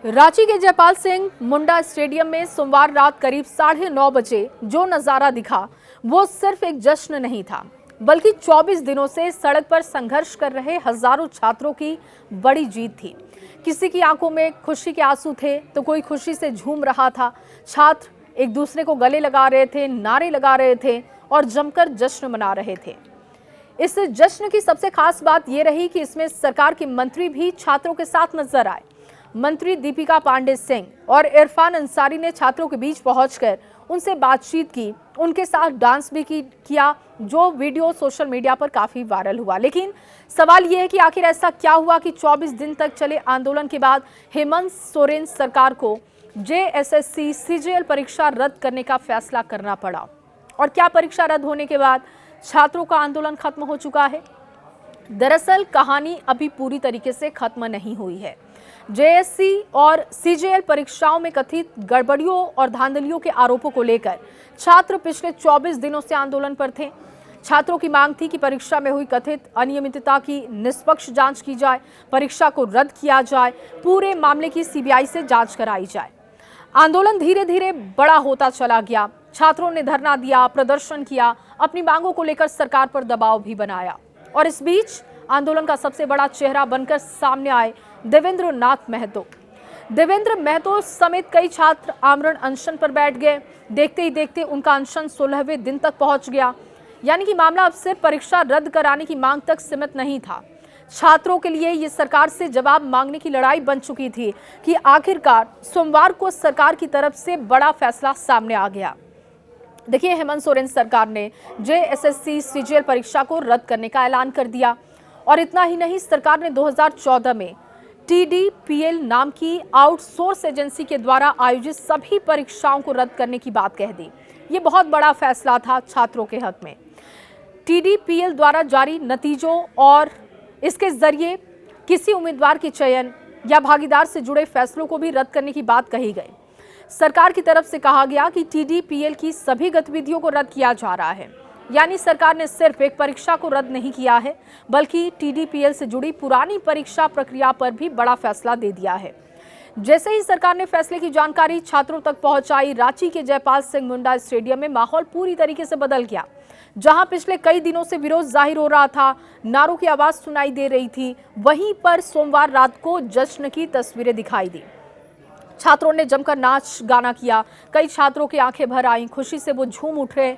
रांची के जयपाल सिंह मुंडा स्टेडियम में सोमवार रात करीब 9:30 बजे जो नजारा दिखा वो सिर्फ एक जश्न नहीं था, बल्कि 24 दिनों से सड़क पर संघर्ष कर रहे हजारों छात्रों की बड़ी जीत थी। किसी की आंखों में खुशी के आंसू थे तो कोई खुशी से झूम रहा था। छात्र एक दूसरे को गले लगा रहे थे, नारे लगा रहे थे और जमकर जश्न मना रहे थे। इस जश्न की सबसे खास बात यह रही कि इसमें सरकार के मंत्री भी छात्रों के साथ नजर आए। मंत्री दीपिका पांडे सिंह और इरफान अंसारी ने छात्रों के बीच पहुंचकर उनसे बातचीत की, उनके साथ डांस भी किया, जो वीडियो सोशल मीडिया पर काफी वायरल हुआ। लेकिन सवाल यह है कि आखिर ऐसा क्या हुआ कि 24 दिन तक चले आंदोलन के बाद हेमंत सोरेन सरकार को जेएसएससी सीजीएल परीक्षा रद्द करने का फैसला करना पड़ा? और क्या परीक्षा रद्द होने के बाद छात्रों का आंदोलन खत्म हो चुका है? दरअसल कहानी अभी पूरी तरीके से खत्म नहीं हुई है। जेएससी और सीजीएल परीक्षाओं में कथित गड़बड़ियों और धांधलियों के आरोपों को लेकर छात्र पिछले 24 दिनों से आंदोलन पर थे। छात्रों की मांग थी कि परीक्षा में हुई कथित अनियमितता की निष्पक्ष जांच की जाए, परीक्षा को रद्द किया जाए, पूरे मामले की सीबीआई से जांच कराई जाए। आंदोलन धीरे धीरे बड़ा होता चला गया। छात्रों ने धरना दिया, प्रदर्शन किया, अपनी मांगों को लेकर सरकार पर दबाव भी बनाया। और इस बीच आंदोलन का सबसे बड़ा चेहरा बनकर सामने आए देवेंद्र नाथ महतो। देवेंद्र महतो समेत कई छात्र आमरण अनशन पर बैठ गए। देखते ही देखते उनका अनशन 16वें दिन तक पहुंच गया। यानी कि मामला अब सिर्फ परीक्षा रद्द कराने की मांग तक सीमित नहीं था। छात्रों के लिए ये सरकार से जवाब मांगने की लड़ाई बन चुकी थी कि आखिरकार सोमवार को सरकार की तरफ से बड़ा फैसला सामने आ गया। देखिए, हेमंत सोरेन सरकार ने जेएसएससी सीजीएल परीक्षा को रद्द करने का ऐलान कर दिया। और इतना ही नहीं, सरकार ने 2014 में टीडीपीएल नाम की आउटसोर्स एजेंसी के द्वारा आयोजित सभी परीक्षाओं को रद्द करने की बात कह दी। ये बहुत बड़ा फैसला था छात्रों के हक में। टीडीपीएल द्वारा जारी नतीजों और इसके जरिए किसी उम्मीदवार के चयन या भागीदार से जुड़े फैसलों को भी रद्द करने की बात कही गई। सरकार की तरफ से कहा गया कि टीडीपीएल की सभी गतिविधियों को रद्द किया जा रहा है। यानी सरकार ने सिर्फ एक परीक्षा को रद्द नहीं किया है, बल्कि टीडीपीएल से जुड़ी पुरानी परीक्षा प्रक्रिया पर भी बड़ा फैसला दे दिया है। जैसे ही सरकार ने फैसले की जानकारी छात्रों तक पहुंचाई, रांची के जयपाल सिंह मुंडा स्टेडियम में माहौल पूरी तरीके से बदल गया। जहां पिछले कई दिनों से विरोध जाहिर हो रहा था, नारों की आवाज सुनाई दे रही थी, वहीं पर सोमवार रात को जश्न की तस्वीरें दिखाई दी। छात्रों ने जमकर नाच गाना किया। कई छात्रों की आंखें भर आईं, खुशी से वो झूम उठ रहे,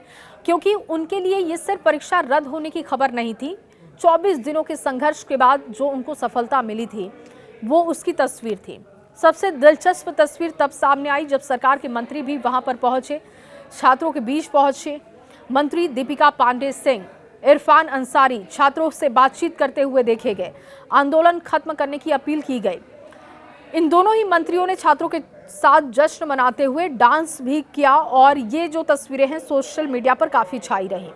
क्योंकि उनके लिए ये सिर्फ परीक्षा रद्द होने की खबर नहीं थी। 24 दिनों के संघर्ष के बाद जो उनको सफलता मिली थी, वो उसकी तस्वीर थी। सबसे दिलचस्प तस्वीर तब सामने आई जब सरकार के मंत्री भी वहां पर पहुंचे, छात्रों के बीच पहुंचे। मंत्री दीपिका पांडे सिंह, इरफान अंसारी छात्रों से बातचीत करते हुए देखे गए। आंदोलन खत्म करने की अपील की गई। इन दोनों ही मंत्रियों ने छात्रों के साथ जश्न मनाते हुए डांस भी किया और ये जो तस्वीरें हैं सोशल मीडिया पर काफी छाई रही।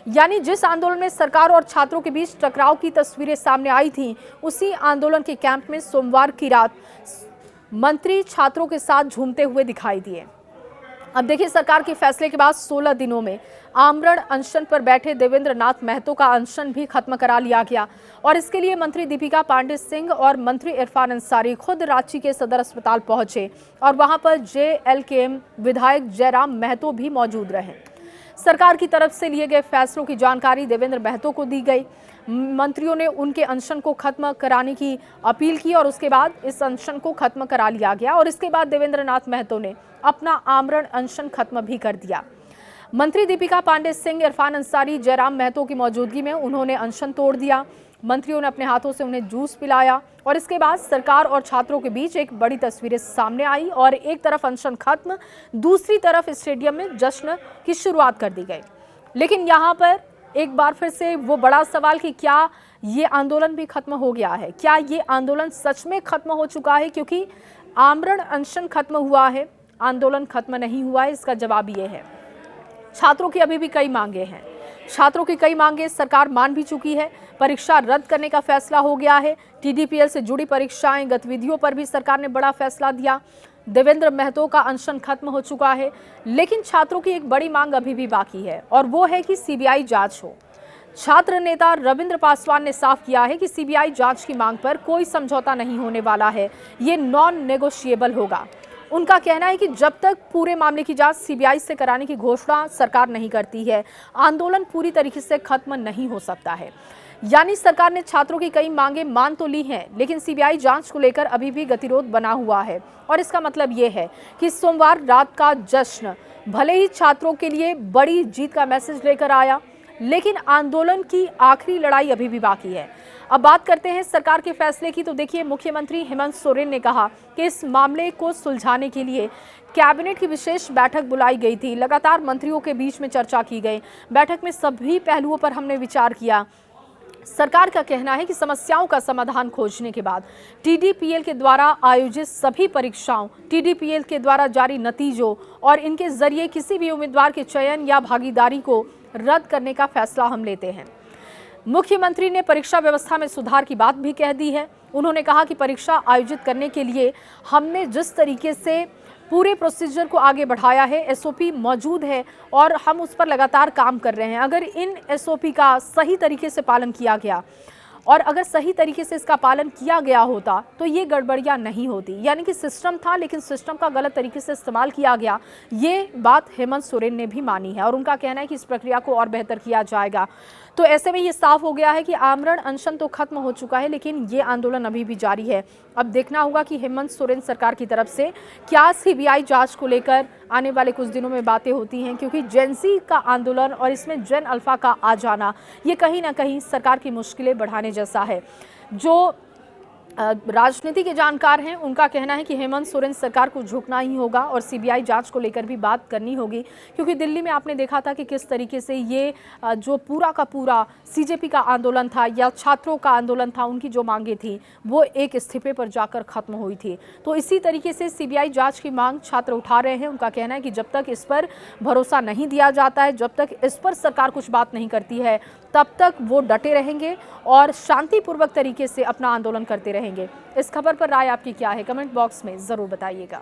यानी जिस आंदोलन में सरकार और छात्रों के बीच टकराव की तस्वीरें सामने आई थी, उसी आंदोलन के कैंप में सोमवार की रात मंत्री छात्रों के साथ झूमते हुए दिखाई दिए। अब देखिए, सरकार के फैसले के बाद 16 दिनों में आमरण अनशन पर बैठे देवेंद्र नाथ महतो का अनशन भी खत्म करा लिया गया। और इसके लिए मंत्री दीपिका पांडे सिंह और मंत्री इरफान अंसारी खुद रांची के सदर अस्पताल पहुंचे और वहां पर जेएलकेएम विधायक जयराम महतो भी मौजूद रहे। सरकार की तरफ से लिए गए फैसलों की जानकारी देवेंद्र महतो को दी गई। मंत्रियों ने उनके अनशन को खत्म कराने की अपील की और उसके बाद इस अनशन को खत्म करा लिया गया। और इसके बाद देवेंद्र नाथ महतो ने अपना आमरण अनशन खत्म भी कर दिया। मंत्री दीपिका पांडे सिंह, इरफान अंसारी, जयराम महतो की मौजूदगी में उन्होंने अनशन तोड़ दिया। मंत्रियों ने अपने हाथों से उन्हें जूस पिलाया और इसके बाद सरकार और छात्रों के बीच एक बड़ी तस्वीरें सामने आई और एक तरफ अनशन खत्म, दूसरी तरफ स्टेडियम में जश्न की शुरुआत कर दी गई। लेकिन यहाँ पर एक बार फिर से वो बड़ा सवाल कि क्या ये आंदोलन भी खत्म हो गया है? क्या ये आंदोलन सच में खत्म हो चुका है? क्योंकि आमरण अनशन खत्म हुआ है, आंदोलन खत्म नहीं हुआ है। इसका जवाब ये है, छात्रों की अभी भी कई मांगे हैं। छात्रों की कई मांगे सरकार मान भी चुकी है। परीक्षा रद्द करने का फैसला हो गया है। टीडीपीएल से जुड़ी परीक्षाएं, गतिविधियों पर भी सरकार ने बड़ा फैसला दिया। देवेंद्र महतो का अनशन खत्म हो चुका है। लेकिन छात्रों की एक बड़ी मांग अभी भी बाकी है और वो है कि सीबीआई जांच हो। छात्र नेता रविंद्र पासवान ने साफ किया है कि सीबीआई जांच की मांग पर कोई समझौता नहीं होने वाला है, ये नॉन नेगोशिएबल होगा। उनका कहना है कि जब तक पूरे मामले की जांच सीबीआई से कराने की घोषणा सरकार नहीं करती है, आंदोलन पूरी तरीके से खत्म नहीं हो सकता है। यानी सरकार ने छात्रों की कई मांगे मान तो ली हैं, लेकिन सीबीआई जांच को लेकर अभी भी गतिरोध बना हुआ है। और इसका मतलब ये है कि सोमवार रात का जश्न भले ही छात्रों के लिए बड़ी जीत का मैसेज लेकर आया, लेकिन आंदोलन की आखिरी लड़ाई अभी भी बाकी है। अब बात करते हैं सरकार के फैसले की। तो देखिए, मुख्यमंत्री हेमंत सोरेन ने कहा कि इस मामले को सुलझाने के लिए कैबिनेट की विशेष बैठक बुलाई गई थी। लगातार मंत्रियों के बीच में चर्चा की गई। बैठक में सभी पहलुओं पर हमने विचार किया। सरकार का कहना है कि समस्याओं का समाधान खोजने के बाद टीडीपीएल के द्वारा आयोजित सभी परीक्षाओं, टीडीपीएल के द्वारा जारी नतीजों और इनके जरिए किसी भी उम्मीदवार के चयन या भागीदारी को रद्द करने का फैसला हम लेते हैं। मुख्यमंत्री ने परीक्षा व्यवस्था में सुधार की बात भी कह दी है। उन्होंने कहा कि परीक्षा आयोजित करने के लिए हमने जिस तरीके से पूरे प्रोसीजर को आगे बढ़ाया है, एसओपी मौजूद है और हम उस पर लगातार काम कर रहे हैं। अगर इन एसओपी का सही तरीके से पालन किया गया और अगर सही तरीके से इसका पालन किया गया होता तो ये गड़बड़ियां नहीं होती। यानी कि सिस्टम था, लेकिन सिस्टम का गलत तरीके से इस्तेमाल किया गया। ये बात हेमंत सोरेन ने भी मानी है और उनका कहना है कि इस प्रक्रिया को और बेहतर किया जाएगा। तो ऐसे में ये साफ हो गया है कि आमरण अनशन तो खत्म हो चुका है, लेकिन ये आंदोलन अभी भी जारी है। अब देखना होगा कि हेमंत सोरेन सरकार की तरफ से क्या सीबीआई जांच को लेकर आने वाले कुछ दिनों में बातें होती हैं, क्योंकि जेन-ज़ी का आंदोलन और इसमें जेन अल्फा का आ जाना ये कहीं ना कहीं सरकार की मुश्किलें बढ़ाने जैसा है। जो राजनीति के जानकार हैं, उनका कहना है कि हेमंत सोरेन सरकार को झुकना ही होगा और सीबीआई जांच को लेकर भी बात करनी होगी, क्योंकि दिल्ली में आपने देखा था कि किस तरीके से ये जो पूरा का पूरा सीजेपी का आंदोलन था या छात्रों का आंदोलन था, उनकी जो मांगे थी वो एक इस्तीफे पर जाकर खत्म हुई थी। तो इसी तरीके से सीबीआई जांच की मांग छात्र उठा रहे हैं। उनका कहना है कि जब तक इस पर भरोसा नहीं दिया जाता है, जब तक इस पर सरकार कुछ बात नहीं करती है, तब तक वो डटे रहेंगे और शांतिपूर्वक तरीके से अपना आंदोलन करते रहेंगे। इस खबर पर राय आपकी क्या है, कमेंट बॉक्स में ज़रूर बताइएगा।